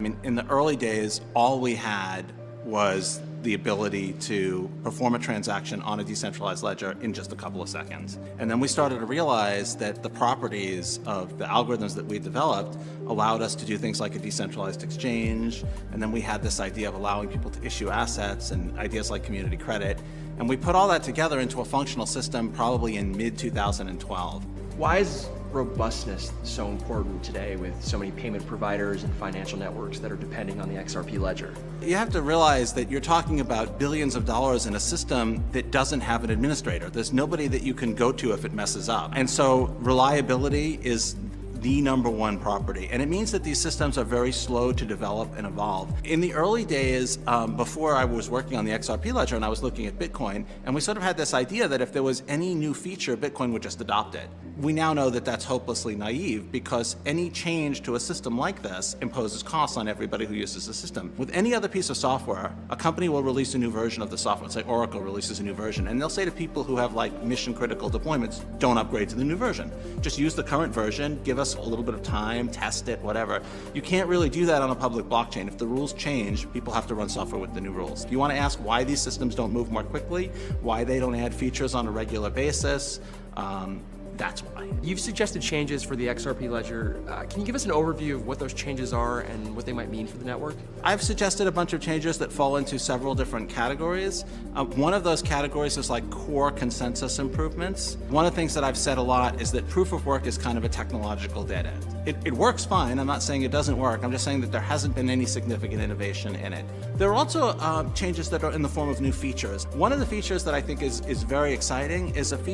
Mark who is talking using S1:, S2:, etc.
S1: I mean, in the early days, all we had was the ability to perform a transaction on a decentralized ledger in just a couple of seconds. And then we started to realize that the properties of the algorithms that we developed allowed us to do things like a decentralized exchange. And then we had this idea of allowing people to issue assets and ideas like community credit. And we put all that together into a functional system probably in mid-2012.
S2: Why is robustness so important today with so many payment providers and financial networks that are depending on the XRP ledger?
S1: You have to realize that you're talking about billions of dollars in a system that doesn't have an administrator. There's nobody that you can go to if it messes up. And so reliability is the number one property. And it means that these systems are very slow to develop and evolve. In the early days, before I was working on the XRP ledger and I was looking at Bitcoin, and we sort of had this idea that if there was any new feature, Bitcoin would just adopt it. We now know that that's hopelessly naive because any change to a system like this imposes costs on everybody who uses the system. With any other piece of software, a company will release a new version of the software. Say Oracle releases a new version, and they'll say to people who have like mission critical deployments, don't upgrade to the new version. Just use the current version, give us a little bit of time, test it, whatever. You can't really do that on a public blockchain. If the rules change, people have to run software with the new rules. If you want to ask why these systems don't move more quickly, why they don't add features on a regular basis, that's why.
S2: You've suggested changes for the XRP ledger. Can you give us an overview of what those changes are and what they might mean for the network?
S1: I've suggested a bunch of changes that fall into several different categories. One of those categories is like core consensus improvements. One of the things that I've said a lot is that proof of work is kind of a technological dead end. It works fine. I'm not saying it doesn't work. I'm just saying that there hasn't been any significant innovation in it. There are also changes that are in the form of new features. One of the features that I think is very exciting is a feature